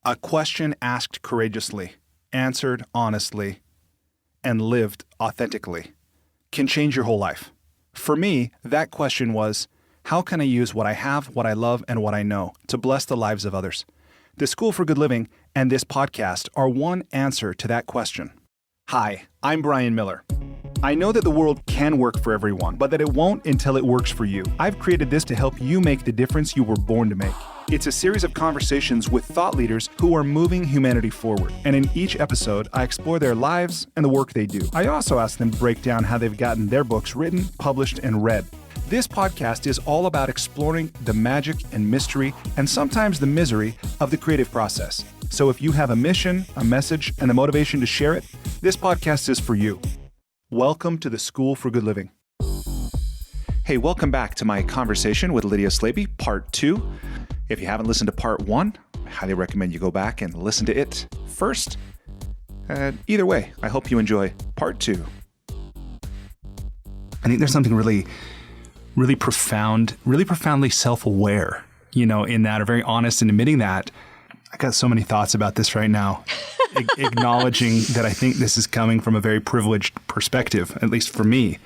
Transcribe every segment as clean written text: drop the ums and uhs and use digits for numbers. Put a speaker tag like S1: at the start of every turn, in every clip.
S1: A question asked courageously, answered honestly, and lived authentically can change your whole life. For me, that question was, how can I use what I have, what I love, and what I know to bless the lives of others? The School for Good Living and this podcast are one answer to that question. Hi, I'm Brian Miller. I know that the world can work for everyone, but that it won't until it works for you. I've created this to help you make the difference you were born to make. It's a series of conversations with thought leaders who are moving humanity forward. And in each episode, I explore their lives and the work they do. I also ask them to break down how they've gotten their books written, published, and read. This podcast is all about exploring the magic and mystery, and sometimes the misery, of the creative process. So if you have a mission, a message, and the motivation to share it, this podcast is for you. Welcome to the School for Good Living. Hey, welcome back to my conversation with Lydia Slaby, part 2. If you haven't listened to part 1, I highly recommend you go back and listen to it first. Either way, I hope you enjoy part 2. I think there's something really profoundly self-aware, in that, or very honest in admitting that. I got so many thoughts about this right now, acknowledging that I think this is coming from a very privileged perspective, at least for me,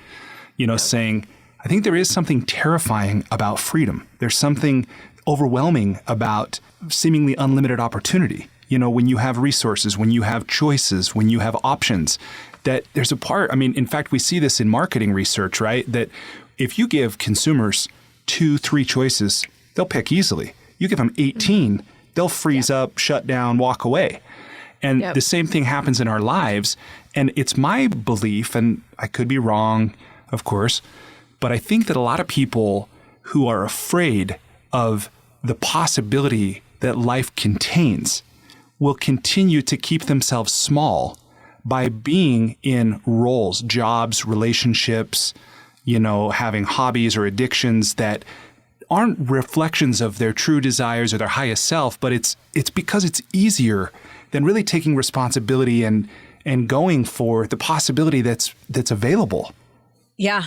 S1: saying, I think there is something terrifying about freedom. There's something overwhelming about seemingly unlimited opportunity. When you have resources, when you have choices, when you have options, that there's a part, in fact, we see this in marketing research, right? That if you give consumers 2-3 choices, they'll pick easily. You give them 18, they'll freeze up, shut down, walk away. And the same thing happens in our lives. And it's my belief, and I could be wrong, of course, but I think that a lot of people who are afraid of the possibility that life contains will continue to keep themselves small by being in roles, jobs, relationships, having hobbies or addictions that aren't reflections of their true desires or their highest self, but it's because it's easier than really taking responsibility and going for the possibility that's available. Yeah.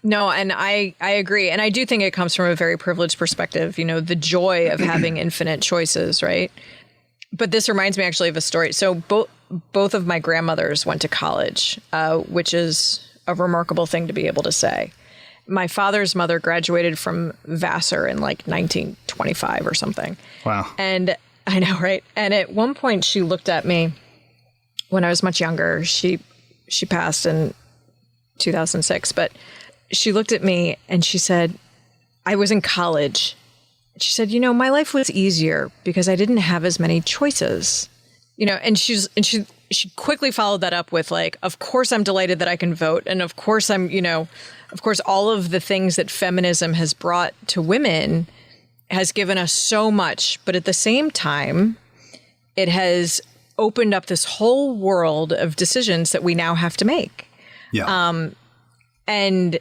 S2: No, and I agree. And I do think it comes from a very privileged perspective, the joy of having infinite choices, right? But this reminds me actually of a story. So both of my grandmothers went to college, which is a remarkable thing to be able to say. My father's mother graduated from Vassar in like 1925 or something.
S1: Wow.
S2: And I know, right? And at one point she looked at me when I was much younger. She passed in 2006, but she looked at me and she said, I was in college. She said, my life was easier because I didn't have as many choices. And she quickly followed that up with like, of course I'm delighted that I can vote. And of course of course all of the things that feminism has brought to women has given us so much. But at the same time, it has opened up this whole world of decisions that we now have to make.
S1: Yeah.
S2: And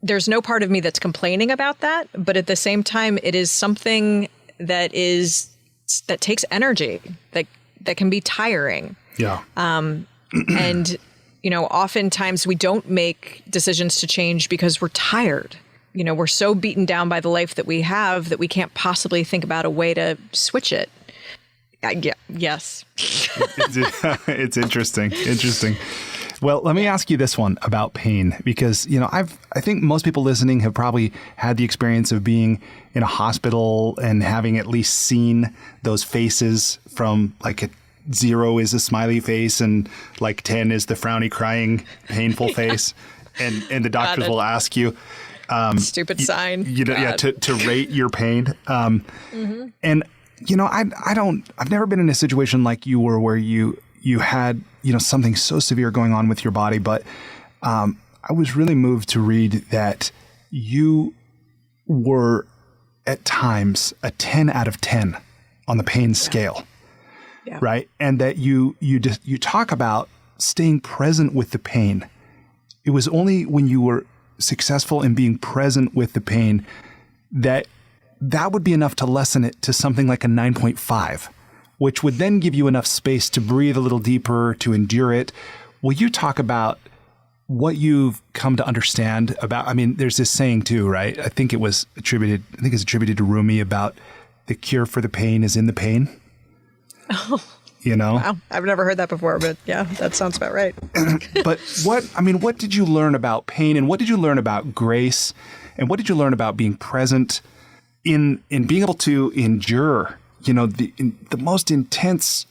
S2: there's no part of me that's complaining about that. But at the same time, it is something that takes energy, that can be tiring.
S1: Yeah.
S2: And, oftentimes we don't make decisions to change because we're tired. We're so beaten down by the life that we have that we can't possibly think about a way to switch it. Yes.
S1: It's interesting. Well, let me ask you this one about pain, because, I think most people listening have probably had the experience of being in a hospital and having at least seen those faces from like 0 is a smiley face and like 10 is the frowny, crying, painful face. And the doctors will ask you,
S2: stupid sign.
S1: To rate your pain. And, I've never been in a situation like you were where you had, something so severe going on with your body. But I was really moved to read that you were at times a 10 out of 10 on the pain scale. Yeah. Right. And that you talk about staying present with the pain. It was only when you were successful in being present with the pain that would be enough to lessen it to something like a 9.5. Which would then give you enough space to breathe a little deeper, to endure it. Will you talk about what you've come to understand about, there's this saying too, right? I think it's attributed to Rumi about the cure for the pain is in the pain. You know?
S2: Wow. I've never heard that before, but yeah, that sounds about right.
S1: But what did you learn about pain, and what did you learn about grace, and what did you learn about being present in being able to endure, the most intense,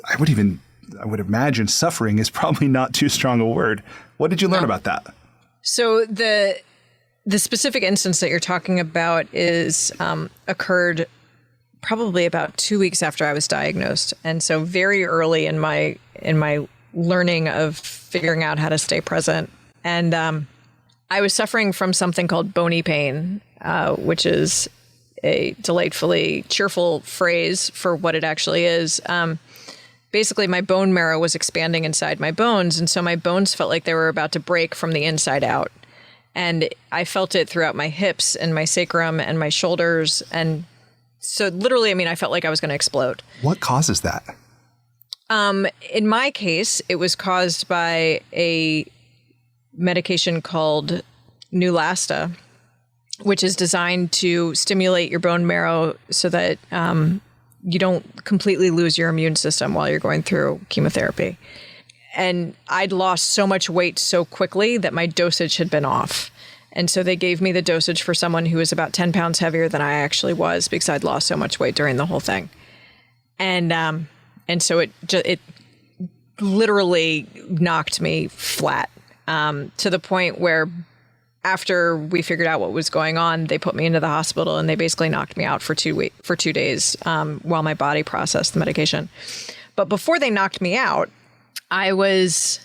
S1: I would imagine suffering is probably not too strong a word. What did you learn about that?
S2: So the specific instance that you're talking about is occurred probably about 2 weeks after I was diagnosed. And so very early in my learning of figuring out how to stay present. And I was suffering from something called Boney pain, which is a delightfully cheerful phrase for what it actually is. Basically, my bone marrow was expanding inside my bones. And so my bones felt like they were about to break from the inside out. And I felt it throughout my hips and my sacrum and my shoulders. And so literally, I felt like I was going to explode.
S1: What causes that?
S2: In my case, it was caused by a medication called Neulasta, which is designed to stimulate your bone marrow so that you don't completely lose your immune system while you're going through chemotherapy. And I'd lost so much weight so quickly that my dosage had been off. And so they gave me the dosage for someone who was about 10 pounds heavier than I actually was because I'd lost so much weight during the whole thing. And so it literally knocked me flat to the point where after we figured out what was going on, they put me into the hospital and they basically knocked me out for 2 days while my body processed the medication. But before they knocked me out, I was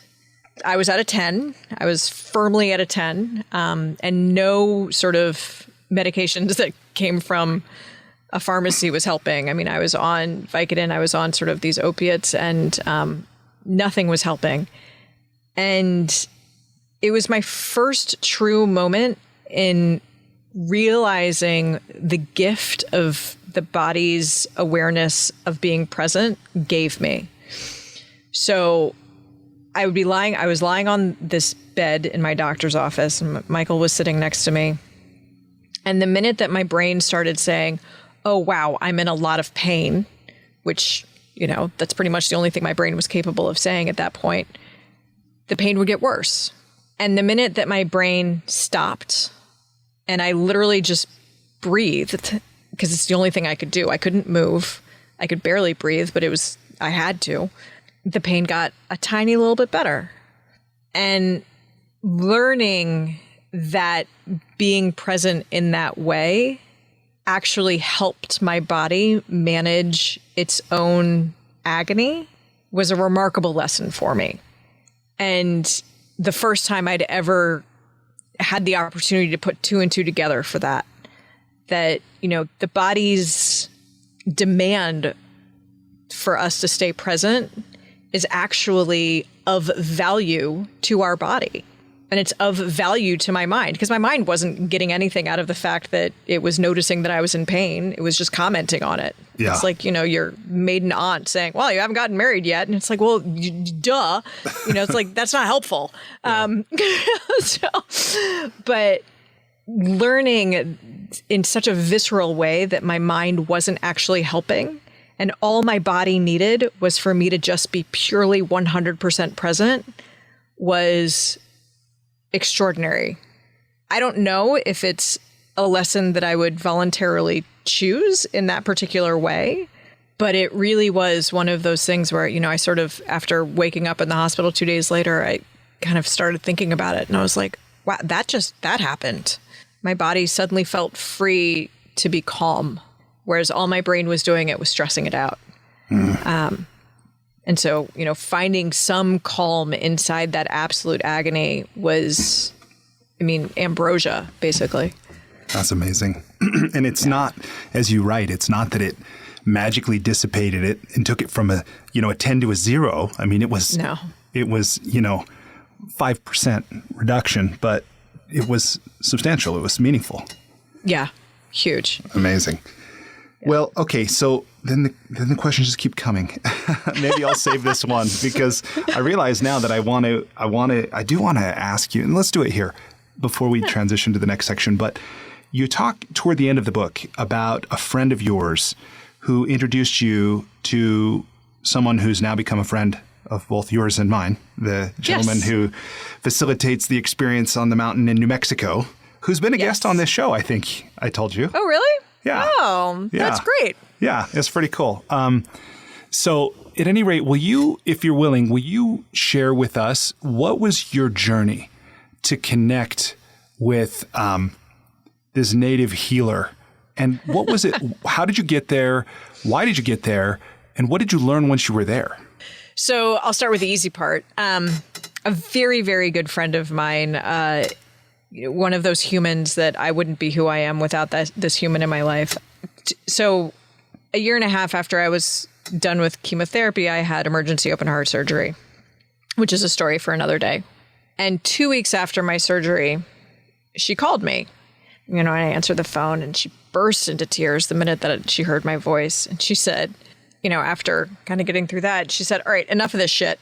S2: at a 10. I was firmly at a 10, and no sort of medications that came from a pharmacy was helping. I was on Vicodin. I was on sort of these opiates, and nothing was helping. And it was my first true moment in realizing the gift of the body's awareness of being present gave me. So I was lying on this bed in my doctor's office, and Michael was sitting next to me. And the minute that my brain started saying, oh, wow, I'm in a lot of pain, which, that's pretty much the only thing my brain was capable of saying at that point, the pain would get worse. And the minute that my brain stopped and I literally just breathed, because it's the only thing I could do. I couldn't move. I could barely breathe, but I had to. The pain got a tiny little bit better. And learning that being present in that way actually helped my body manage its own agony was a remarkable lesson for me. And the first time I'd ever had the opportunity to put two and two together for that, the body's demand for us to stay present is actually of value to our body. And it's of value to my mind, because my mind wasn't getting anything out of the fact that it was noticing that I was in pain. It was just commenting on it. Yeah. It's like, your maiden aunt saying, well, you haven't gotten married yet. And it's like, well, duh. It's like, that's not helpful. Yeah. But learning in such a visceral way that my mind wasn't actually helping, and all my body needed was for me to just be purely 100% present, was extraordinary. I don't know if it's a lesson that I would voluntarily choose in that particular way, but it really was one of those things where, I sort of, after waking up in the hospital 2 days later, I kind of started thinking about it, and I was like, wow, that happened. My body suddenly felt free to be calm, whereas all my brain was doing it was stressing it out. Mm. And so, finding some calm inside that absolute agony was, ambrosia, basically.
S1: That's amazing. And it's not, as you write, it's not that it magically dissipated it and took it from a 10 to a 0. It was 5% reduction, but it was substantial. It was meaningful.
S2: Yeah. Huge.
S1: Amazing. Yeah. Well, okay. So then the questions just keep coming. Maybe I'll save this one, because I realize now that I do want to ask you, and let's do it here before we transition to the next section. But you talk toward the end of the book about a friend of yours who introduced you to someone who's now become a friend of both yours and mine, the gentleman who facilitates the experience on the mountain in New Mexico, who's been a guest on this show, I think I told you.
S2: Oh, really?
S1: Yeah.
S2: Oh, that's great.
S1: Yeah, it's pretty cool. So at any rate, will you, if you're willing, will you share with us what was your journey to connect with this native healer? And what was it? How did you get there? Why did you get there? And what did you learn once you were there?
S2: So I'll start with the easy part. A very, very good friend of mine, one of those humans that I wouldn't be who I am without this human in my life. So a year and a half after I was done with chemotherapy, I had emergency open heart surgery, which is a story for another day. And 2 weeks after my surgery, she called me. You know, I answered the phone and she burst into tears the minute that she heard my voice. And she said, you know, after kind of getting through that, she said, all right, enough of this shit.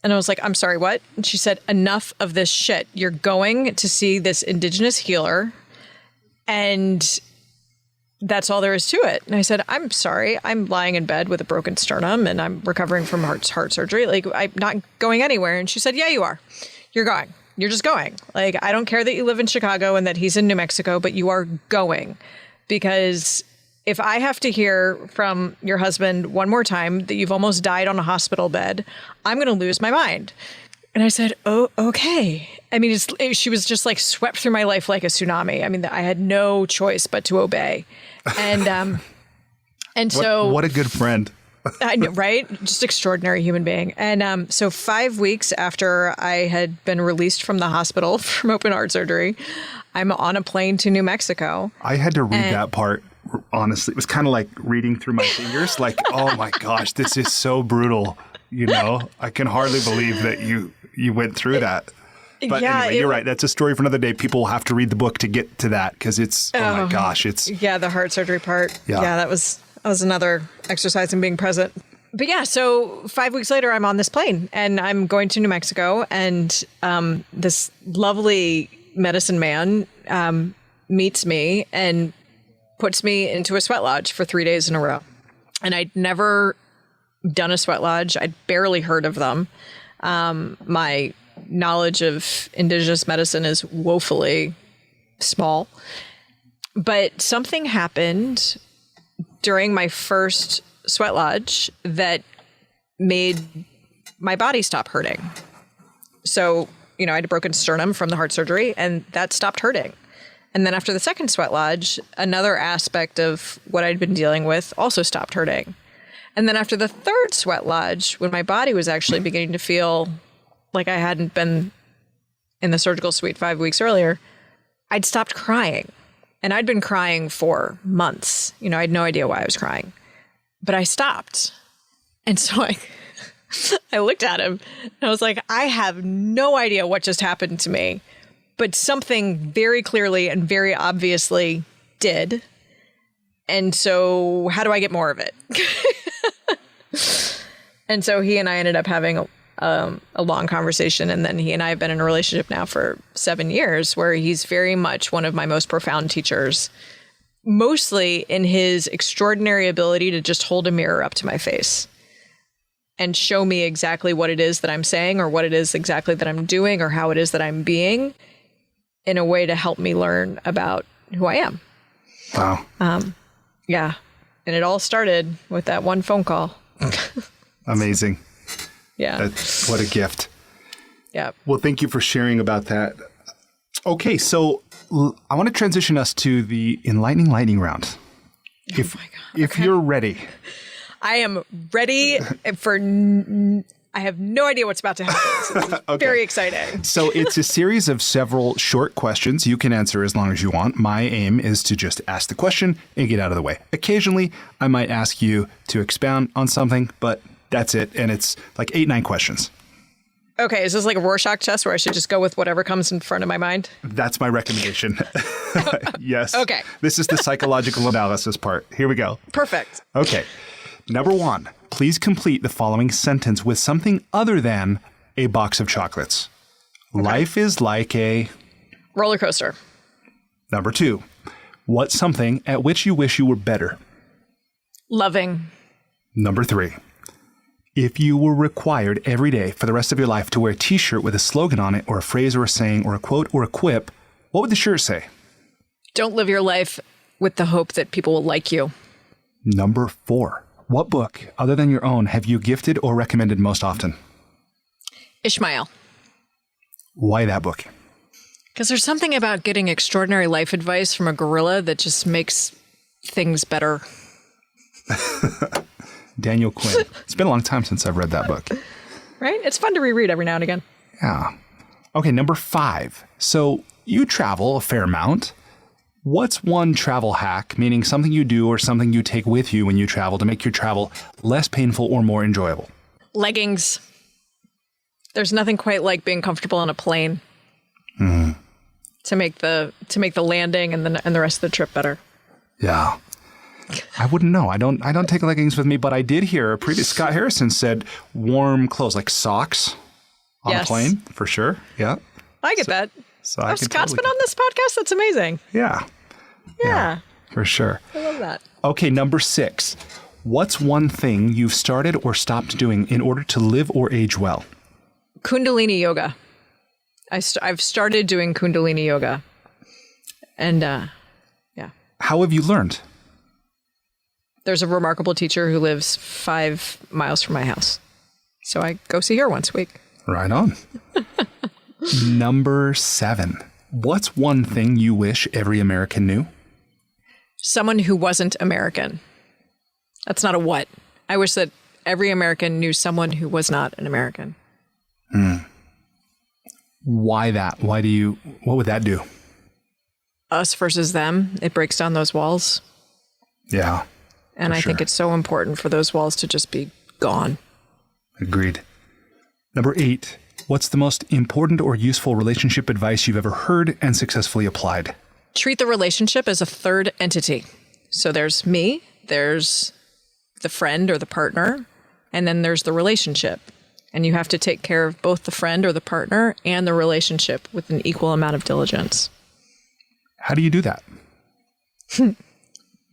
S2: And I was like, I'm sorry, what? And she said, enough of this shit. You're going to see this indigenous healer and that's all there is to it. And I said, I'm sorry, I'm lying in bed with a broken sternum and I'm recovering from heart surgery. Like, I'm not going anywhere. And she said, yeah, you are. You're going. You're just going. Like, I don't care that you live in Chicago and that he's in New Mexico, but you are going. Because if I have to hear from your husband one more time that you've almost died on a hospital bed, I'm going to lose my mind. And I said, oh, okay. I mean, she was just like swept through my life like a tsunami. I mean, I had no choice but to obey. And so
S1: what a good friend.
S2: I know, right? Just extraordinary human being. And so 5 weeks after I had been released from the hospital from open heart surgery, I'm on a plane to New Mexico.
S1: I had to read that part. Honestly, it was kind of like reading through my fingers. Like, oh my gosh, this is so brutal. You know, I can hardly believe that you went through that. But anyway, you're right. That's a story for another day. People will have to read the book to get to that because it's, oh my gosh, it's.
S2: Yeah, the heart surgery part. Yeah, that was another exercise in being present. But yeah, so 5 weeks later, I'm on this plane and I'm going to New Mexico and this lovely medicine man meets me and puts me into a sweat lodge for 3 days in a row. And I'd never done a sweat lodge. I'd barely heard of them. My knowledge of indigenous medicine is woefully small. But something happened during my first sweat lodge that made my body stop hurting. So, you know, I had a broken sternum from the heart surgery and that stopped hurting. And then after the second sweat lodge, another aspect of what I'd been dealing with also stopped hurting. And then after the third sweat lodge, when my body was actually beginning to feel like I hadn't been in the surgical suite 5 weeks earlier, I'd stopped crying. And I'd been crying for months. You know, I had no idea why I was crying. But I stopped. And so I looked at him and I was like, I have no idea what just happened to me. But something very clearly and very obviously did. And so how do I get more of it? And so he and I ended up having a long conversation. And then he and I have been in a relationship now for 7 years where he's very much one of my most profound teachers, mostly in his extraordinary ability to just hold a mirror up to my face and show me exactly what it is that I'm saying or what it is exactly that I'm doing or how it is that I'm being in a way to help me learn about who I am.
S1: Wow.
S2: Yeah. And it all started with that one phone call.
S1: Amazing.
S2: Yeah.
S1: What a gift.
S2: Yeah.
S1: Well, thank you for sharing about that. Okay, so I want to transition us to the enlightening lightning round. If you're ready.
S2: I am ready for... I have no idea what's about to happen. So this is
S1: Okay.
S2: very exciting.
S1: So it's a series of several short questions. You can answer as long as you want. My aim is to just ask the question and get out of the way. Occasionally, I might ask you to expound on something, but that's it. And it's like 8-9 questions.
S2: Okay, is this like a Rorschach test where I should just go with whatever comes in front of my mind?
S1: That's my recommendation. Yes.
S2: Okay.
S1: This is the psychological analysis part. Here we go.
S2: Perfect.
S1: Okay. Number 1, please complete the following sentence with something other than a box of chocolates. Okay. Life is like a...
S2: roller coaster.
S1: Number 2, what's something at which you wish you were better?
S2: Loving.
S1: Number 3. If you were required every day for the rest of your life to wear a t-shirt with a slogan on it or a phrase or a saying or a quote or a quip, what would the shirt say?
S2: Don't live your life with the hope that people will like you.
S1: Number 4. What book, other than your own, have you gifted or recommended most often?
S2: Ishmael.
S1: Why that book?
S2: Because there's something about getting extraordinary life advice from a gorilla that just makes things better.
S1: Daniel Quinn. It's been a long time since I've read that book.
S2: Right? It's fun to reread every now and again.
S1: Yeah. Okay, number 5. So you travel a fair amount. What's one travel hack, meaning something you do or something you take with you when you travel to make your travel less painful or more enjoyable?
S2: Leggings. There's nothing quite like being comfortable on a plane to make the landing and the rest of the trip better.
S1: Yeah. I wouldn't know. I don't take leggings with me, but I did hear a previous Scott Harrison said warm clothes like socks on a plane for sure. Yeah.
S2: I get that.
S1: So
S2: Scott's been on this podcast. That's amazing.
S1: Yeah.
S2: Yeah.
S1: For sure.
S2: I love that.
S1: Okay, number 6. What's one thing you've started or stopped doing in order to live or age well?
S2: Kundalini yoga. I've started doing Kundalini yoga. And yeah.
S1: How have you learned?
S2: There's a remarkable teacher who lives 5 miles from my house. So I go see her once a week.
S1: Right on. Number 7. What's one thing you wish every American knew?
S2: Someone who wasn't American. That's not a what. I wish that every American knew someone who was not an American.
S1: Why that? What would that do?
S2: Us versus them. It breaks down those walls.
S1: Yeah.
S2: And I think it's so important for those walls to just be gone.
S1: Agreed. Number 8. What's the most important or useful relationship advice you've ever heard and successfully applied?
S2: Treat the relationship as a third entity. So there's me, there's the friend or the partner, and then there's the relationship. And you have to take care of both the friend or the partner and the relationship with an equal amount of diligence.
S1: How do you do that?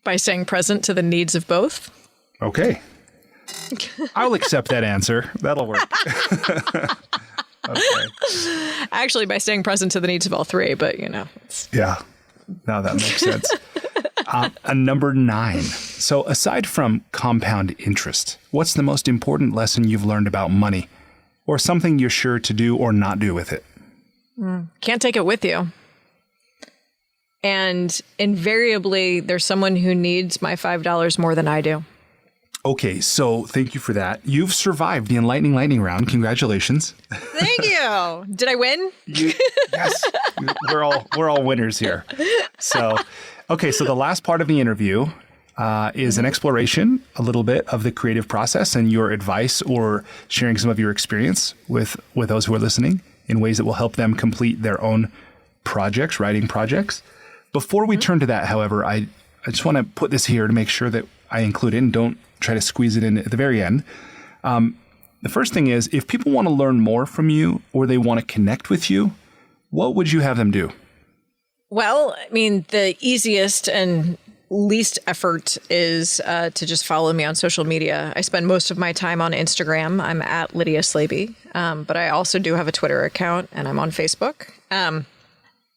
S2: By staying present to the needs of both.
S1: Okay. I'll accept that answer. That'll work. Okay.
S2: Actually, by staying present to the needs of all three, but
S1: Yeah. No, that makes sense. Number 9. So aside from compound interest, what's the most important lesson you've learned about money or something you're sure to do or not do with it?
S2: Can't take it with you. And invariably, there's someone who needs my $5 more than I do.
S1: Okay, so thank you for that. You've survived the enlightening lightning round. Congratulations.
S2: Thank you. Did I win?
S1: Yes. We're all winners here. So, okay, so the last part of the interview is an exploration a little bit of the creative process and your advice or sharing some of your experience with those who are listening in ways that will help them complete their own projects, writing projects. Before we turn to that, however, I just want to put this here to make sure that I include it and don't try to squeeze it in at the very end. The first thing is, if people want to learn more from you or they want to connect with you, what would you have them do?
S2: Well, I mean, the easiest and least effort is to just follow me on social media. I spend most of my time on Instagram. I'm at Lydia Slaby, but I also do have a Twitter account and I'm on Facebook.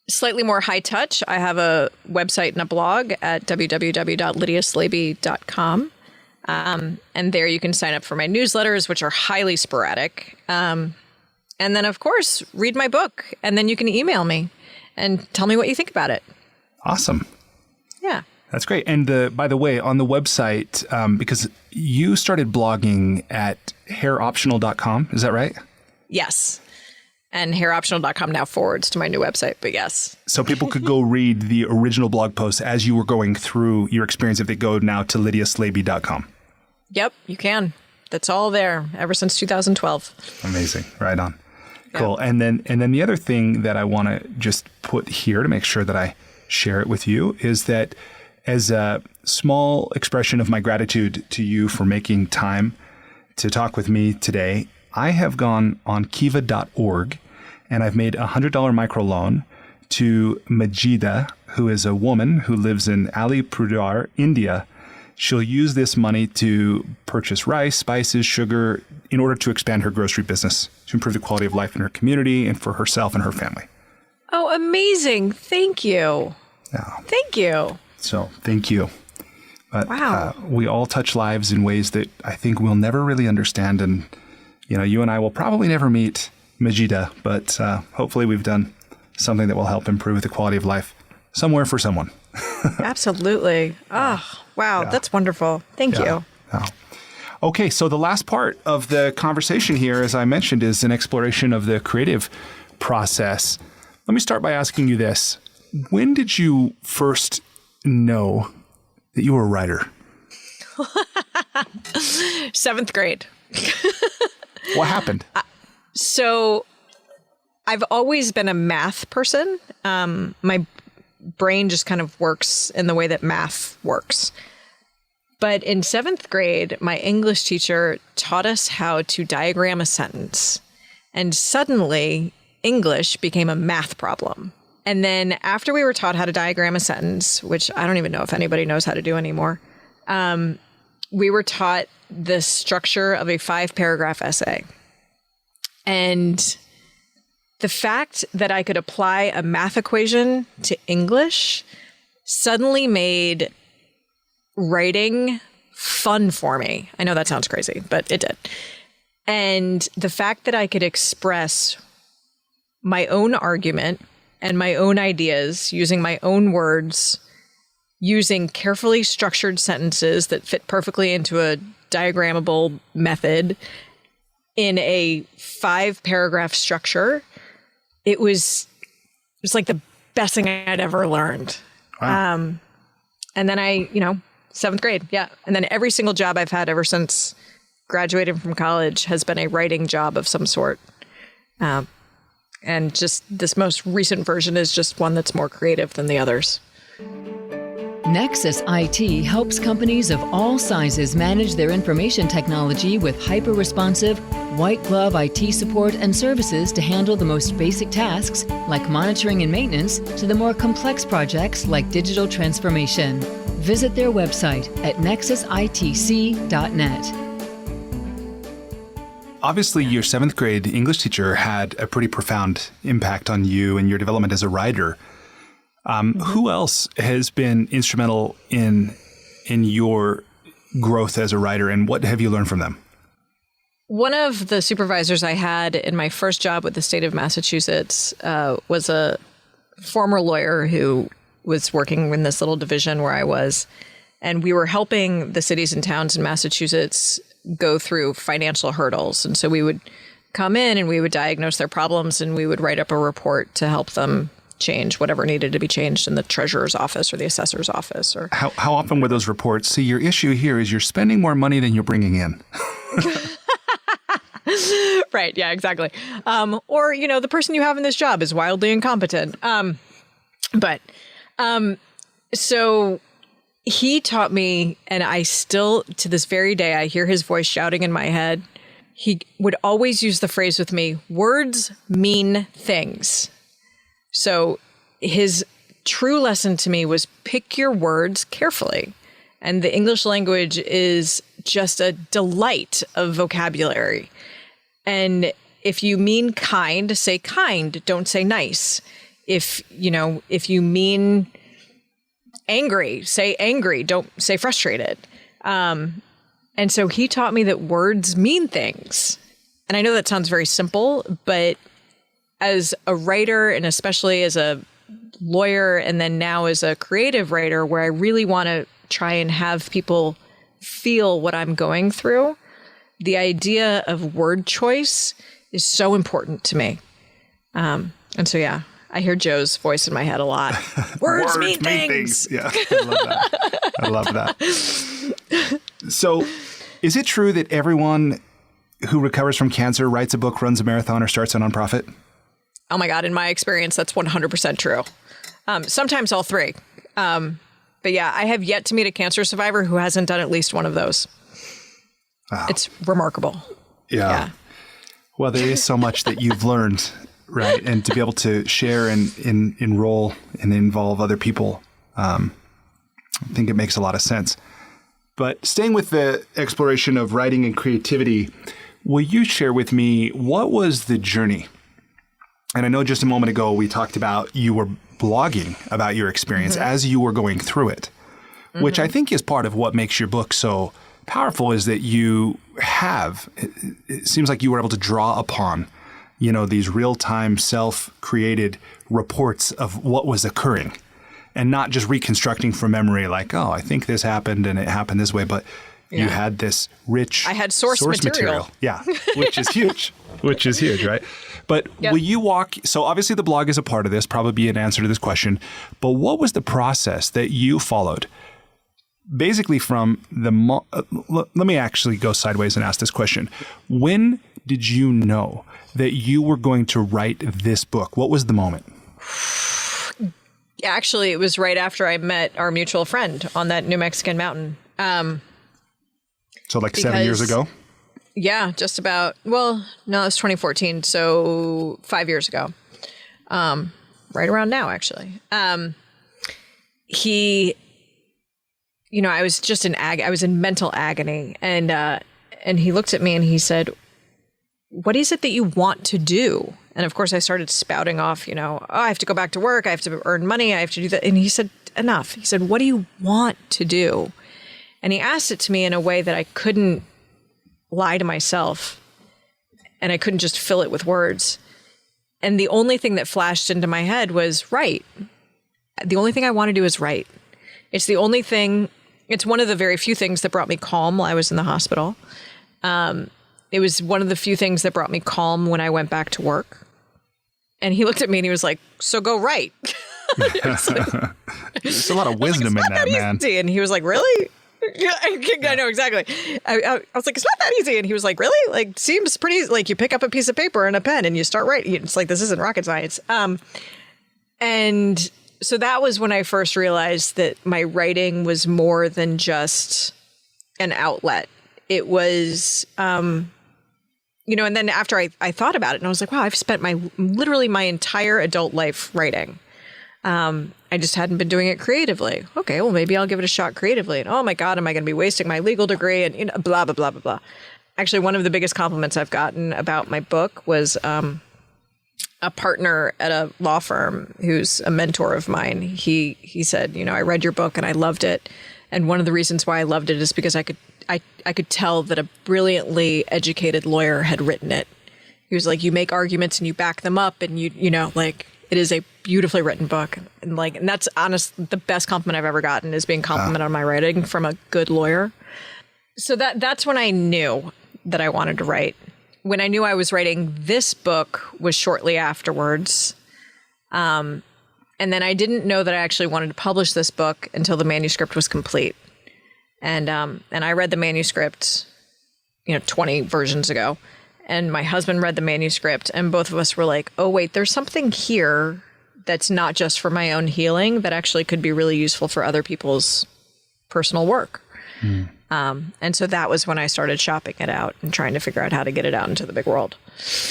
S2: Slightly more high touch, I have a website and a blog at www.lydiaslaby.com. And there you can sign up for my newsletters, which are highly sporadic. And then, of course, read my book. And then you can email me and tell me what you think about it.
S1: Awesome.
S2: Yeah.
S1: That's great. And by the way, on the website, because you started blogging at hairoptional.com, is that right?
S2: Yes. And hairoptional.com now forwards to my new website, but yes.
S1: So people could go read the original blog post as you were going through your experience if they go now to lydiaslaby.com.
S2: Yep, you can. That's all there ever since 2012.
S1: Amazing. Right on.
S2: Yeah.
S1: Cool. And then the other thing that I want to just put here to make sure that I share it with you is that as a small expression of my gratitude to you for making time to talk with me today, I have gone on kiva.org and I've made a $100 microloan to Majida, who is a woman who lives in Alipurduar, India, She'll use this money to purchase rice, spices, sugar in order to expand her grocery business, to improve the quality of life in her community and for herself and her family.
S2: Oh, amazing. Thank you.
S1: Yeah.
S2: Thank you.
S1: So thank you. But
S2: Wow.
S1: we all touch lives in ways that I think we'll never really understand. And, you and I will probably never meet Majida, but hopefully we've done something that will help improve the quality of life somewhere for someone.
S2: Absolutely. Oh, wow.
S1: Yeah.
S2: That's wonderful. Thank you.
S1: Yeah. Okay, so the last part of the conversation here, as I mentioned, is an exploration of the creative process. Let me start by asking you this. When did you first know that you were a writer?
S2: 7th grade.
S1: What happened?
S2: So I've always been a math person. My brain just kind of works in the way that math works. But in 7th grade, my English teacher taught us how to diagram a sentence. And suddenly, English became a math problem. And then after we were taught how to diagram a sentence, which I don't even know if anybody knows how to do anymore, we were taught the structure of a 5-paragraph essay. And the fact that I could apply a math equation to English suddenly made writing fun for me. I know that sounds crazy, but it did. And the fact that I could express my own argument and my own ideas using my own words, using carefully structured sentences that fit perfectly into a diagrammable method in a 5-paragraph structure, it was like the best thing I'd ever learned.
S1: Wow.
S2: And then 7th grade. Yeah. And then every single job I've had ever since graduating from college has been a writing job of some sort. And just this most recent version is just one that's more creative than the others.
S3: Nexus IT helps companies of all sizes manage their information technology with hyper-responsive, white-glove IT support and services to handle the most basic tasks, like monitoring and maintenance, to the more complex projects like digital transformation. Visit their website at nexusitc.net.
S1: Obviously, your 7th grade English teacher had a pretty profound impact on you and your development as a writer. Who else has been instrumental in your growth as a writer, and what have you learned from them?
S2: One of the supervisors I had in my first job with the state of Massachusetts was a former lawyer who was working in this little division where I was. And we were helping the cities and towns in Massachusetts go through financial hurdles. And so we would come in and we would diagnose their problems and we would write up a report to help them change whatever needed to be changed in the treasurer's office or the assessor's office. Or
S1: How often were those reports? See, your issue here is you're spending more money than you're bringing in.
S2: Right. Yeah, exactly. Or, the person you have in this job is wildly incompetent. So he taught me, and I still, to this very day, I hear his voice shouting in my head. He would always use the phrase with me, words mean things. So his true lesson to me was pick your words carefully. And the English language is just a delight of vocabulary. And if you mean kind, say kind, don't say nice. If you mean angry, say angry, don't say frustrated. And so he taught me that words mean things. And I know that sounds very simple, but as a writer, and especially as a lawyer, and then now as a creative writer, where I really want to try and have people feel what I'm going through, the idea of word choice is so important to me. And so, yeah, I hear Joe's voice in my head a lot. Words mean things.
S1: Yeah, I love that. I love that. So is it true that everyone who recovers from cancer writes a book, runs a marathon, or starts a nonprofit?
S2: Oh my God, in my experience, that's 100% true. Sometimes all three. But yeah, I have yet to meet a cancer survivor who hasn't done at least one of those. Wow. It's remarkable.
S1: Yeah. Well, there is so much that you've learned, right? And to be able to share and enroll and involve other people, I think it makes a lot of sense. But staying with the exploration of writing and creativity, will you share with me what was the journey? And I know just a moment ago we talked about you were blogging about your experience as you were going through it, which I think is part of what makes your book so powerful is that you have, it seems like you were able to draw upon, these real-time self-created reports of what was occurring and not just reconstructing from memory like, oh, I think this happened and it happened this way, but you had this rich
S2: I had source material.
S1: Yeah, which is huge, right? But will you walk, so obviously the blog is a part of this, probably an answer to this question, but what was the process that you followed? Basically from let me actually go sideways and ask this question. When did you know that you were going to write this book? What was the moment?
S2: Actually, it was right after I met our mutual friend on that New Mexican mountain.
S1: So like 7 years ago?
S2: Yeah, just about. Well, no, it was 2014. So 5 years ago. Right around now, actually. I was just I was in mental agony. And he looked at me and he said, what is it that you want to do? And of course I started spouting off, I have to go back to work. I have to earn money. I have to do that. And he said, enough. He said, what do you want to do? And he asked it to me in a way that I couldn't lie to myself and I couldn't just fill it with words. And the only thing that flashed into my head was write. The only thing I want to do is write. It's the only thing, it's one of the very few things that brought me calm while I was in the hospital. It was one of the few things that brought me calm when I went back to work. And he looked at me and he was like, so go write.
S1: There's a lot of wisdom in that, man.
S2: Easy. And he was like, really? Yeah, I know exactly. I was like, it's not that easy. And he was like, really? Like, seems pretty, like you pick up a piece of paper and a pen and you start writing. It's like, this isn't rocket science. And so that was when I first realized that my writing was more than just an outlet. It was, and then after I thought about it and I was like, wow, I've spent literally my entire adult life writing. I just hadn't been doing it creatively. Okay, well, maybe I'll give it a shot creatively. And oh my God, am I going to be wasting my legal degree? And blah, blah, blah, blah, blah. Actually, one of the biggest compliments I've gotten about my book was a partner at a law firm who's a mentor of mine. He said, I read your book and I loved it. And one of the reasons why I loved it is because I could tell that a brilliantly educated lawyer had written it. He was like, you make arguments and you back them up and it is a beautifully written book. And that's the best compliment I've ever gotten is being complimented on my writing from a good lawyer. So that's when I knew that I wanted to write. When I knew I was writing this book was shortly afterwards. And then I didn't know that I actually wanted to publish this book until the manuscript was complete. And I read the manuscript, 20 versions ago. And my husband read the manuscript and both of us were like, oh, wait, there's something here that's not just for my own healing that actually could be really useful for other people's personal work. And so that was when I started shopping it out and trying to figure out how to get it out into the big world.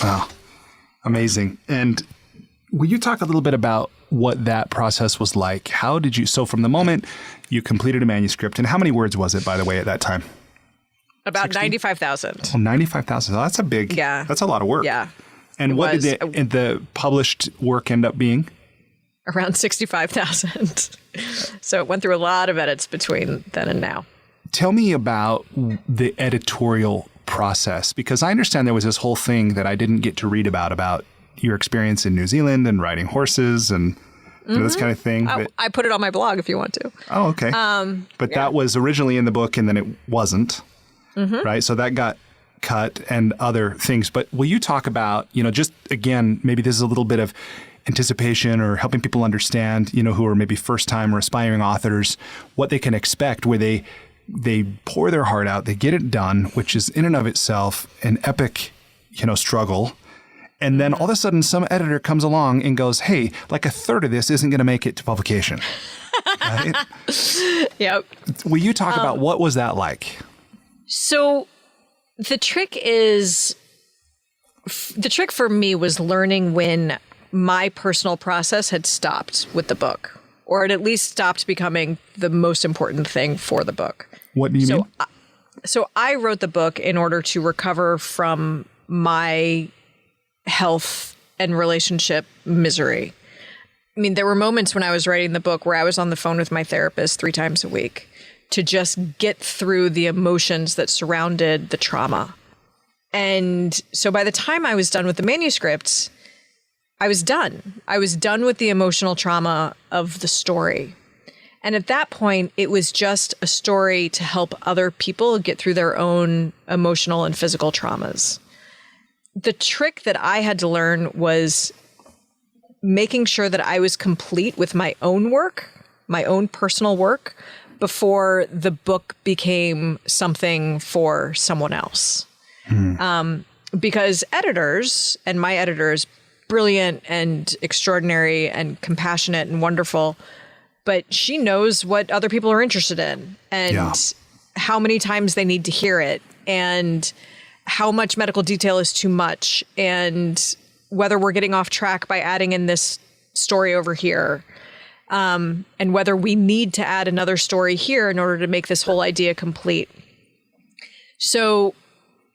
S1: Wow. Amazing. And will you talk a little bit about what that process was like? How did you, so from the moment you completed a manuscript, and how many words was it, by the way, at that time?
S2: About 95,000.
S1: Oh, 95,000. That's a big, that's a lot of work.
S2: Yeah.
S1: And what did the published work end up being?
S2: Around 65,000. So it went through a lot of edits between then and now.
S1: Tell me about the editorial process, because I understand there was this whole thing that I didn't get to read about your experience in New Zealand and riding horses and this kind of thing.
S2: I put it on my blog if you want to.
S1: Oh, okay. But that was originally in the book and then it wasn't, right? So that got cut and other things. But will you talk about, just again, maybe this is a little bit of anticipation or helping people understand, who are maybe first time or aspiring authors, what they can expect where they pour their heart out, they get it done, which is in and of itself an epic, struggle. And then all of a sudden some editor comes along and goes, hey, like a third of this isn't going to make it to publication. Right?
S2: Yep.
S1: Will you talk about what was that like?
S2: So the trick for me was learning when my personal process had stopped with the book, or it at least stopped becoming the most important thing for the book.
S1: What do you mean?
S2: So I wrote the book in order to recover from my health and relationship misery. I mean, there were moments when I was writing the book where I was on the phone with my therapist 3 times a week to just get through the emotions that surrounded the trauma. And so by the time I was done with the manuscripts, I was done. I was done with the emotional trauma of the story. And at that point, it was just a story to help other people get through their own emotional and physical traumas. The trick that I had to learn was making sure that I was complete with my own work, my own personal work, before the book became something for someone else. Because editors, and my editor is brilliant and extraordinary and compassionate and wonderful, but she knows what other people are interested in and how many times they need to hear it and how much medical detail is too much and whether we're getting off track by adding in this story over here, and whether we need to add another story here in order to make this whole idea complete. So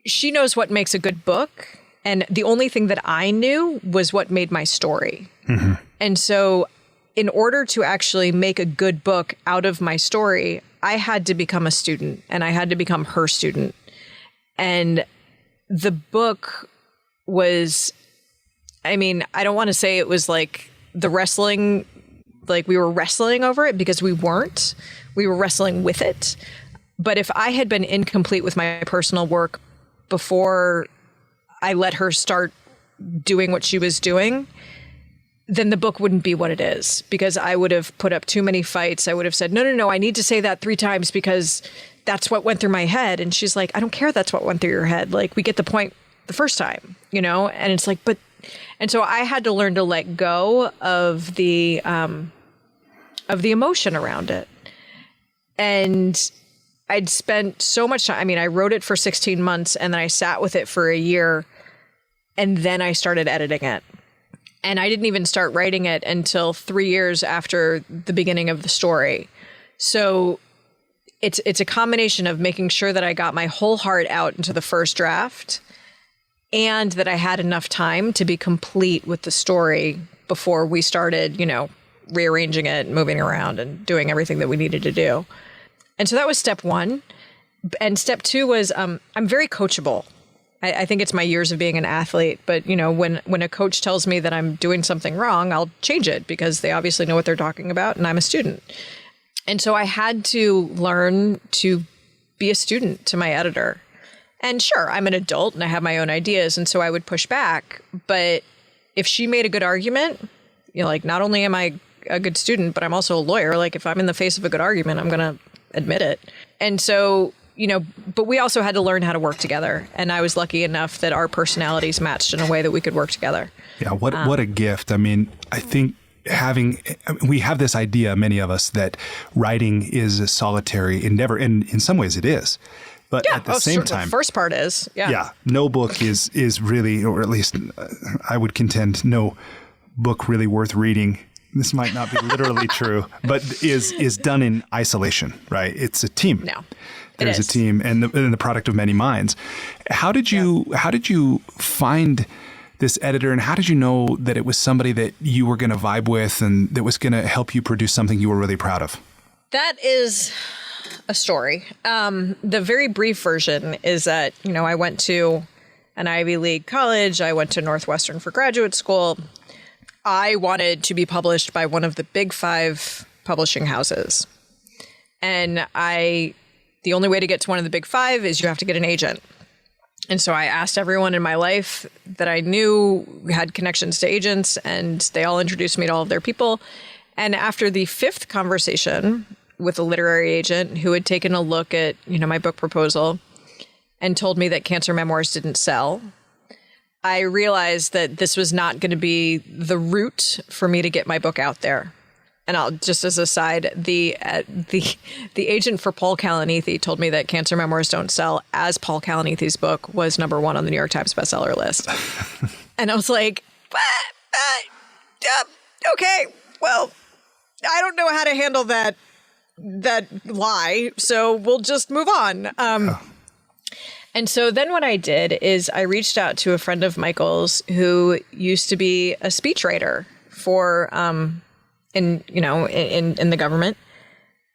S2: she knows what makes a good book. And the only thing that I knew was what made my story. Mm-hmm. And so in order to actually make a good book out of my story, I had to become a student and I had to become her student. And the book was, I mean, I don't want to say it was like the wrestling, like we were wrestling over it, because we weren't. We were wrestling with it. But if I had been incomplete with my personal work before I let her start doing what she was doing, then the book wouldn't be what it is, because I would have put up too many fights. I would have said, no, I need to say that 3 times because that's what went through my head. And she's like, I don't care that's what went through your head. Like, we get the point the first time, you know? And it's like, and so I had to learn to let go of the emotion around it. And I'd spent so much time. I mean, I wrote it for 16 months and then I sat with it for a year and then I started editing it. And I didn't even start writing it until 3 years after the beginning of the story. So it's a combination of making sure that I got my whole heart out into the first draft and that I had enough time to be complete with the story before we started, rearranging it, moving around and doing everything that we needed to do. And so that was step 1. And step 2 was I'm very coachable. I think it's my years of being an athlete. But, when a coach tells me that I'm doing something wrong, I'll change it because they obviously know what they're talking about and I'm a student. And so I had to learn to be a student to my editor. And sure, I'm an adult and I have my own ideas. And so I would push back. But if she made a good argument, not only am I a good student, but I'm also a lawyer. Like, if I'm in the face of a good argument, I'm going to admit it. And so, but we also had to learn how to work together. And I was lucky enough that our personalities matched in a way that we could work together. Yeah.
S1: What a gift. I mean, I think we have this idea, many of us, that writing is a solitary endeavor. And in some ways it is. But at the same time,
S2: the first part is,
S1: no book is really, or at least I would contend, no book really worth reading. This might not be literally true, but is done in isolation, right? It's a team.
S2: No,
S1: there's a team and the product of many minds. How did you find this editor, and how did you know that it was somebody that you were going to vibe with and that was going to help you produce something you were really proud of?
S2: That is a story. The very brief version is that, I went to an Ivy League college. I went to Northwestern for graduate school. I wanted to be published by one of the big 5 publishing houses. And the only way to get to one of the big 5 is you have to get an agent. And so I asked everyone in my life that I knew had connections to agents, and they all introduced me to all of their people. And after the 5th conversation with a literary agent who had taken a look at, my book proposal and told me that Cancer Memoirs didn't sell, I realized that this was not going to be the route for me to get my book out there. And I'll just as a side, the agent for Paul Kalanithi told me that Cancer Memoirs don't sell, as Paul Kalanithi's book was #1 on the New York Times bestseller list. And I was like, okay, well, I don't know how to handle that that lie. So we'll just move on. And so then what I did is I reached out to a friend of Michael's who used to be a speechwriter for in the government,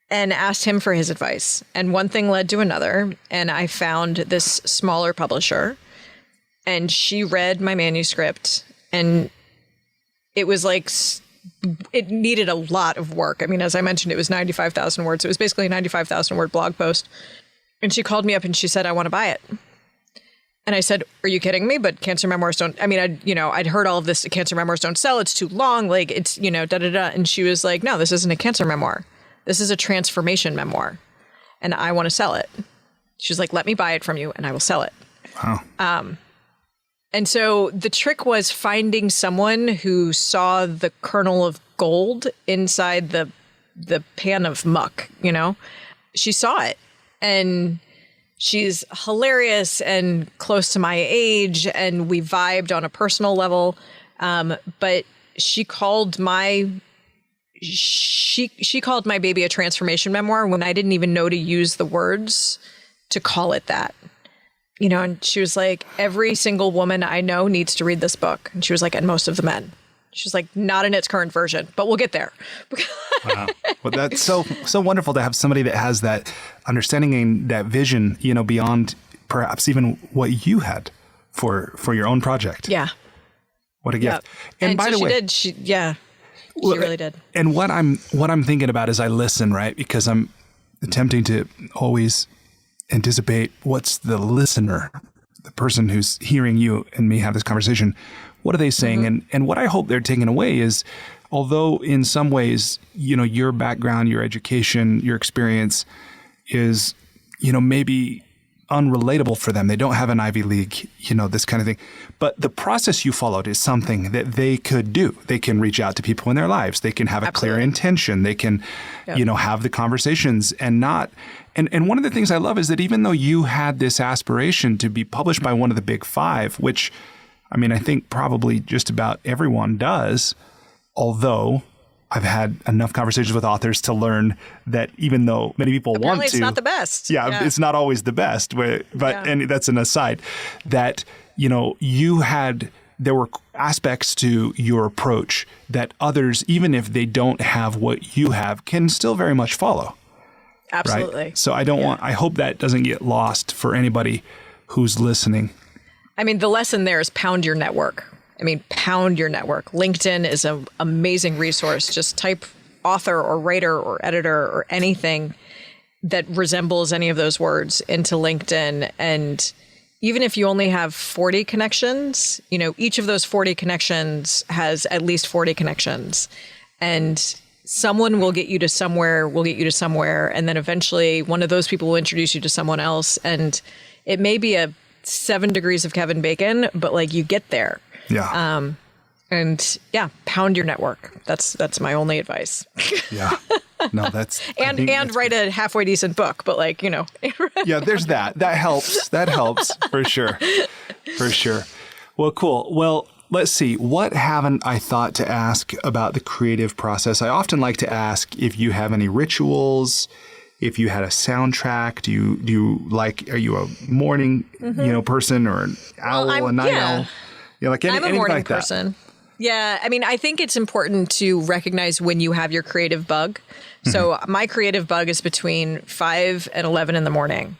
S2: and asked him for his advice. And one thing led to another, and I found this smaller publisher, and she read my manuscript, and it was like it needed a lot of work. I mean, as I mentioned, it was 95,000 words. It was basically a 95,000 word blog post. And she called me up and she said, I want to buy it. And I said, are you kidding me? But cancer memoirs don't, I mean, I'd heard all of this. Cancer memoirs don't sell. It's too long. Like it's, da-da-da. And she was like, no, this isn't a cancer memoir. This is a transformation memoir. And I want to sell it. She was like, let me buy it from you and I will sell it.
S1: Wow.
S2: And so the trick was finding someone who saw the kernel of gold inside the pan of muck, She saw it. And she's hilarious and close to my age, and we vibed on a personal level. But she called my baby a transformation memoir when I didn't even know to use the words to call it that. And she was like, every single woman I know needs to read this book. And she was like, and most of the men. She was like, not in its current version, but we'll get there.
S1: Wow. Well, that's so wonderful to have somebody that has that understanding and that vision, beyond perhaps even what you had for your own project.
S2: Yeah.
S1: What a gift.
S2: Yep.
S1: And by
S2: so
S1: the way,
S2: she really did.
S1: And what I'm thinking about as I listen, right? Because I'm attempting to always anticipate what's the listener, the person who's hearing you and me have this conversation. What are they saying? Mm-hmm. And what I hope they're taking away is, although in some ways, your background, your education, your experience is, maybe unrelatable for them. They don't have an Ivy League, this kind of thing. But the process you followed is something that they could do. They can reach out to people in their lives. They can have a clear intention. They can, have the conversations and not. And one of the things I love is that even though you had this aspiration to be published by one of the big five, which I think probably just about everyone does, although I've had enough conversations with authors to learn that even though many people
S2: Apparently
S1: want to,
S2: it's not the best.
S1: Yeah, it's not always the best. And that's an aside. That there were aspects to your approach that others, even if they don't have what you have, can still very much follow.
S2: Absolutely.
S1: Right? So I hope that doesn't get lost for anybody who's listening.
S2: The lesson there is pound your network. Pound your network. LinkedIn is an amazing resource. Just type author or writer or editor or anything that resembles any of those words into LinkedIn. And even if you only have 40 connections, each of those 40 connections has at least 40 connections. And someone will get you to somewhere, and then eventually one of those people will introduce you to someone else. And it may be a 7 degrees of Kevin Bacon, but you get there.
S1: Yeah.
S2: Pound your network. That's my only advice.
S1: Yeah. No, that's
S2: and write a halfway decent book, but
S1: yeah, there's that. That helps. That helps for sure. For sure. Well, cool. Well, let's see. What haven't I thought to ask about the creative process? I often like to ask if you have any rituals, if you had a soundtrack. Do you are you a morning, person or an owl, a night owl?
S2: I'm a morning person. Yeah. I think it's important to recognize when you have your creative bug. Mm-hmm. So my creative bug is between 5 and 11 in the morning.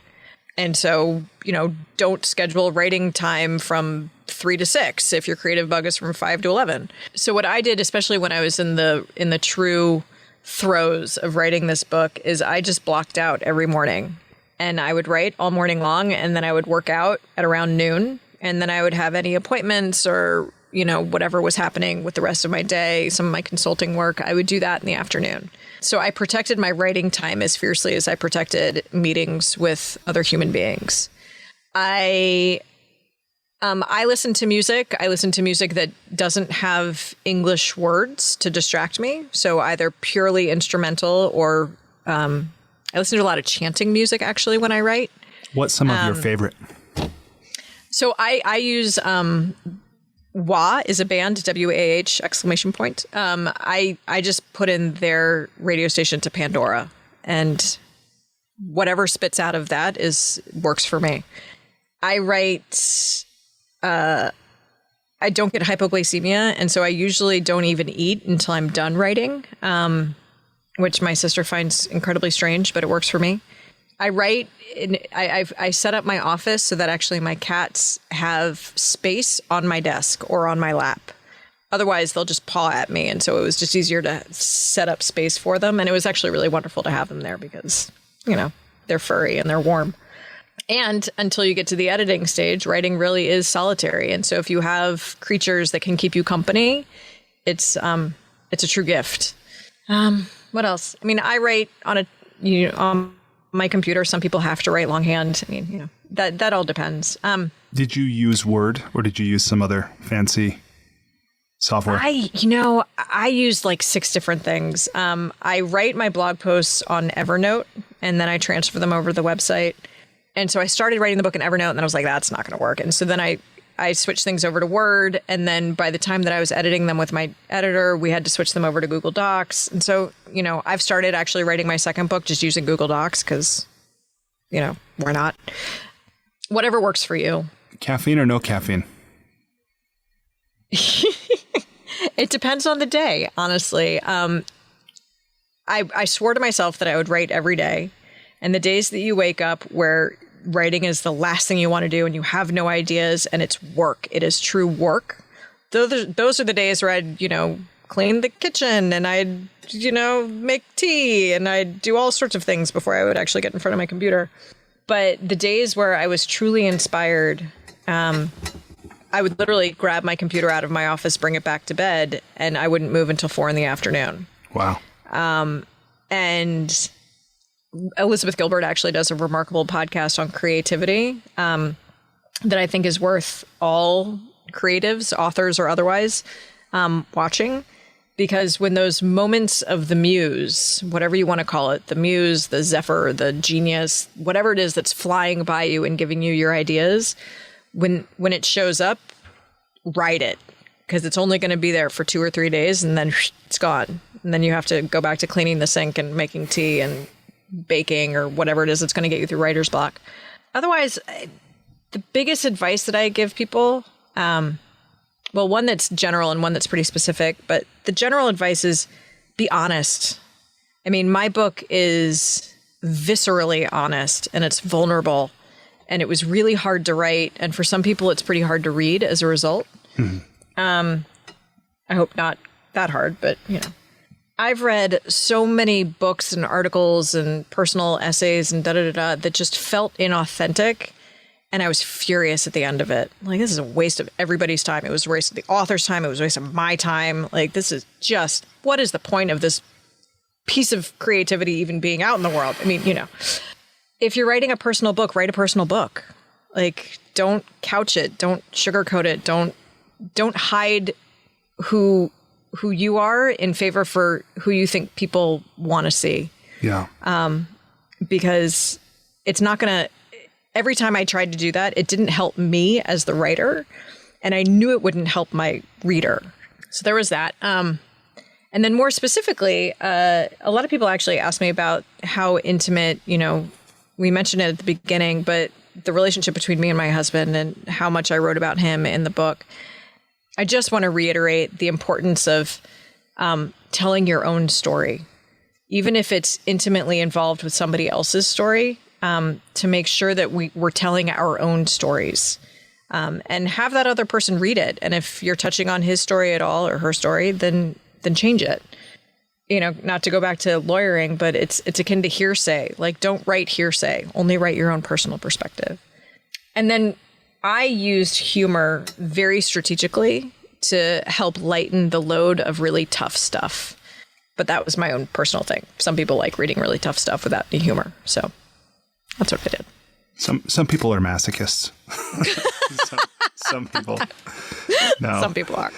S2: And so, don't schedule writing time from 3 to 6 if your creative bug is from 5 to 11. So what I did, especially when I was in the true throes of writing this book, is I just blocked out every morning. And I would write all morning long, and then I would work out at around noon. And then I would have any appointments or, whatever was happening with the rest of my day, some of my consulting work, I would do that in the afternoon. So I protected my writing time as fiercely as I protected meetings with other human beings. I listen to music. I listen to music that doesn't have English words to distract me. So either purely instrumental or I listen to a lot of chanting music, actually, when I write.
S1: What's some of your favorite?
S2: So I use WAH is a band, WAH exclamation point. I just put in their radio station to Pandora And whatever spits out of that works for me. I write, I don't get hypoglycemia, and so I usually don't even eat until I'm done writing, which my sister finds incredibly strange, but it works for me. I write, I set up my office so that actually my cats have space on my desk or on my lap. Otherwise, they'll just paw at me, and so it was just easier to set up space for them, and it was actually really wonderful to have them there because, they're furry and they're warm. And until you get to the editing stage, writing really is solitary. And so if you have creatures that can keep you company, it's a true gift. What else? I mean, I write on my computer. Some people have to write longhand. I mean, that all depends.
S1: Did you use Word or did you use some other fancy software?
S2: I use like 6 different things. I write my blog posts on Evernote, and then I transfer them over to the website. And so I started writing the book in Evernote, and then I was like, that's not going to work. And so then I switched things over to Word. And then by the time that I was editing them with my editor, we had to switch them over to Google Docs. And so, I've started actually writing my second book just using Google Docs because, why not? Whatever works for you.
S1: Caffeine or no caffeine?
S2: It depends on the day, honestly. I swore to myself that I would write every day. And the days that you wake up where writing is the last thing you want to do and you have no ideas and it's work, it is true work. Those are the days where I'd, clean the kitchen and I'd, make tea and I'd do all sorts of things before I would actually get in front of my computer. But the days where I was truly inspired, I would literally grab my computer out of my office, bring it back to bed, and I wouldn't move until 4 p.m.
S1: Wow.
S2: And Elizabeth Gilbert actually does a remarkable podcast on creativity that I think is worth all creatives, authors or otherwise, watching. Because when those moments of the muse, whatever you want to call it, the muse, the zephyr, the genius, whatever it is that's flying by you and giving you your ideas, when it shows up, write it. Because it's only going to be there for 2 or 3 days and then it's gone. And then you have to go back to cleaning the sink and making tea and baking or whatever it is that's going to get you through writer's block. Otherwise, the biggest advice that I give people, one that's general and one that's pretty specific, but the general advice is be honest. I mean, my book is viscerally honest and it's vulnerable and it was really hard to write. And for some people, it's pretty hard to read as a result. Mm-hmm. I hope not that hard, but I've read so many books and articles and personal essays and that just felt inauthentic. And I was furious at the end of it. Like, this is a waste of everybody's time. It was a waste of the author's time. It was a waste of my time. Like, this is just, what is the point of this piece of creativity even being out in the world? I mean, if you're writing a personal book, write a personal book. Like, don't couch it. Don't sugarcoat it. Don't hide who you are in favor for who you think people want to see.
S1: Yeah.
S2: Because it's not going to, every time I tried to do that, it didn't help me as the writer. And I knew it wouldn't help my reader. So there was that. And then more specifically, a lot of people actually ask me about how intimate, we mentioned it at the beginning, but the relationship between me and my husband and how much I wrote about him in the book. I just want to reiterate the importance of telling your own story, even if it's intimately involved with somebody else's story, to make sure that we're telling our own stories and have that other person read it. And if you're touching on his story at all or her story, then change it. Not to go back to lawyering, but it's akin to hearsay. Like, don't write hearsay, only write your own personal perspective. And then I used humor very strategically to help lighten the load of really tough stuff. But that was my own personal thing. Some people like reading really tough stuff without any humor. So that's what I did.
S1: Some people are masochists. some people. No.
S2: Some people are.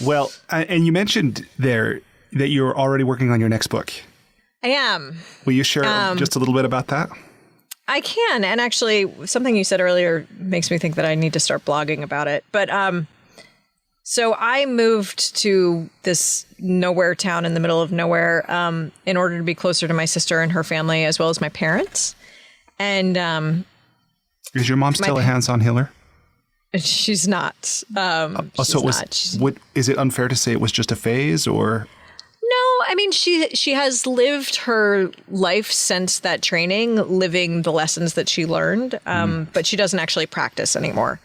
S1: Well, and you mentioned there that you're already working on your next book.
S2: I am.
S1: Will you share just a little bit about that?
S2: I can. And actually, something you said earlier makes me think that I need to start blogging about it. But So I moved to this nowhere town in the middle of nowhere in order to be closer to my sister and her family, as well as my parents. And
S1: is your mom still a hands-on healer?
S2: She's not.
S1: So it was. Is it unfair to say it was just a phase, or?
S2: No, I mean she has lived her life since that training, living the lessons that she learned, but she doesn't actually practice anymore.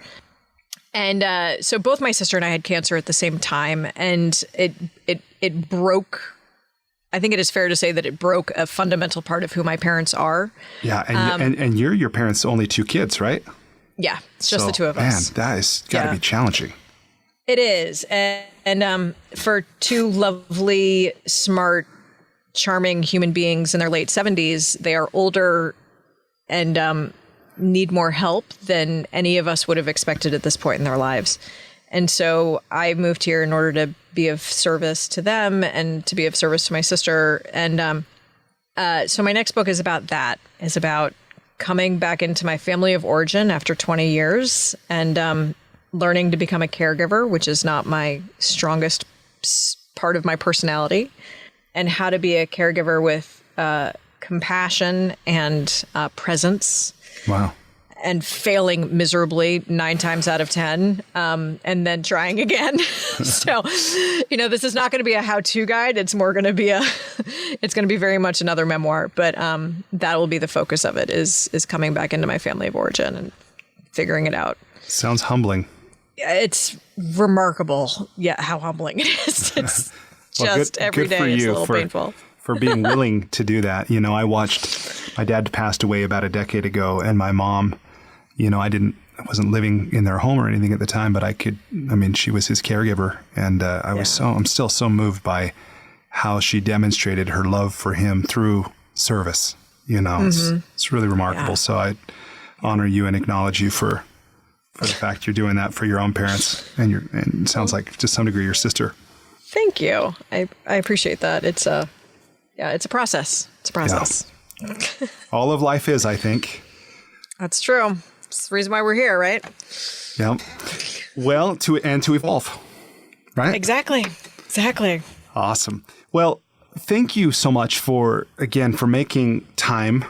S2: And so both my sister and I had cancer at the same time, and it broke. I think it is fair to say that it broke a fundamental part of who my parents are. Yeah,
S1: and you're your parents' only two kids, right?
S2: Yeah, it's just the two of us.
S1: Man, that has got to be challenging.
S2: It is, and for two lovely, smart, charming human beings in their late 70s, they are older and need more help than any of us would have expected at this point in their lives. And so I moved here in order to be of service to them and to be of service to my sister. And so my next book is about that, is about coming back into my family of origin after 20 years and learning to become a caregiver, which is not my strongest part of my personality, and how to be a caregiver with compassion and presence.
S1: Wow.
S2: And failing miserably 9 times out of 10, and then trying again. So, this is not going to be a how-to guide. It's more going to be it's going to be very much another memoir. But that will be the focus of it, is coming back into my family of origin and figuring it out.
S1: Sounds humbling.
S2: It's remarkable. Yeah, how humbling it is. It's just every day it's a little painful.
S1: For being willing to do that. I watched, my dad passed away about a decade ago, and my mom, I wasn't living in their home or anything at the time, but she was his caregiver. And I'm still so moved by how she demonstrated her love for him through service. It's really remarkable. Yeah. So I honor you and acknowledge you for the fact you're doing that for your own parents and it sounds like to some degree your sister.
S2: Thank you. I appreciate that. It's a process. It's a process.
S1: Yeah. All of life is, I think.
S2: That's true. It's the reason why we're here, right?
S1: Yeah. Well, to evolve, right?
S2: Exactly.
S1: Awesome. Well, thank you so much for making time.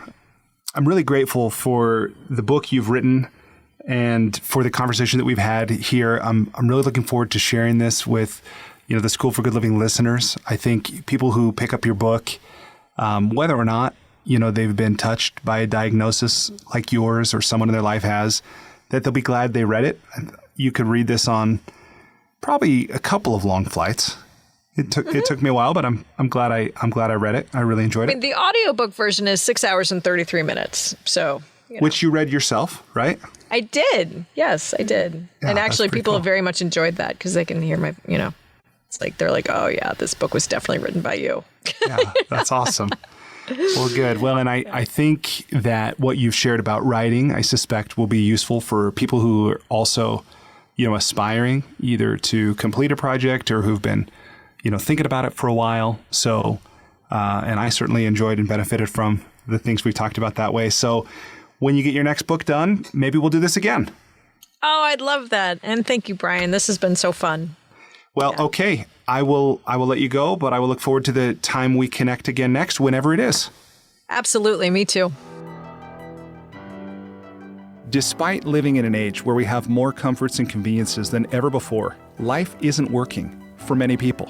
S1: I'm really grateful for the book you've written and for the conversation that we've had here. I'm really looking forward to sharing this with the School for Good Living listeners. I think people who pick up your book, whether or not they've been touched by a diagnosis like yours or someone in their life has, that they'll be glad they read it. You could read this on probably a couple of long flights. It took me a while, but I'm glad I read it. I really enjoyed it.
S2: The audiobook version is 6 hours and 33 minutes. So,
S1: which you read yourself, right?
S2: I did. Yes, I did. Yeah, and actually people have very much enjoyed that because they can hear my, it's like, they're like, oh yeah, this book was definitely written by you.
S1: Yeah, that's awesome. Well, good. Well, and I think that what you've shared about writing, I suspect will be useful for people who are also, aspiring either to complete a project or who've been, thinking about it for a while. So, and I certainly enjoyed and benefited from the things we've talked about that way. So when you get your next book done, maybe we'll do this again.
S2: Oh, I'd love that. And thank you, Brian. This has been so fun.
S1: Well, okay. I will let you go, but I will look forward to the time we connect again next, whenever it is.
S2: Absolutely. Me too.
S1: Despite living in an age where we have more comforts and conveniences than ever before, life isn't working for many people.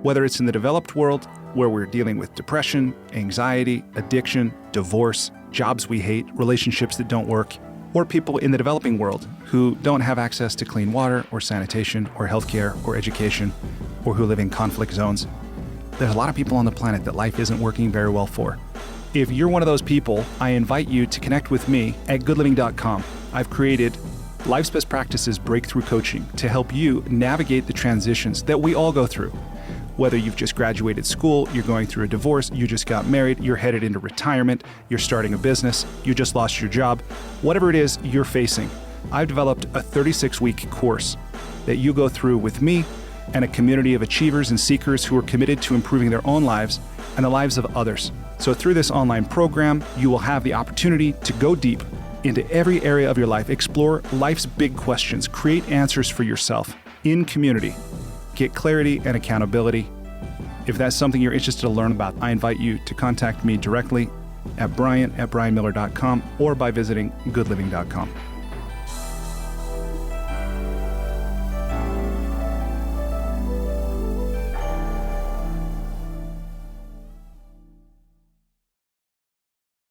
S1: Whether it's in the developed world, where we're dealing with depression, anxiety, addiction, divorce, jobs we hate, relationships that don't work, or people in the developing world who don't have access to clean water or sanitation or healthcare or education, or who live in conflict zones. There's a lot of people on the planet that life isn't working very well for. If you're one of those people, I invite you to connect with me at goodliving.com. I've created Life's Best Practices Breakthrough Coaching to help you navigate the transitions that we all go through. Whether you've just graduated school, you're going through a divorce, you just got married, you're headed into retirement, you're starting a business, you just lost your job, whatever it is you're facing, I've developed a 36-week course that you go through with me and a community of achievers and seekers who are committed to improving their own lives and the lives of others. So through this online program, you will have the opportunity to go deep into every area of your life, explore life's big questions, create answers for yourself, in community. Get clarity and accountability. If that's something you're interested to learn about, I invite you to contact me directly at brian@brianmiller.com or by visiting goodliving.com.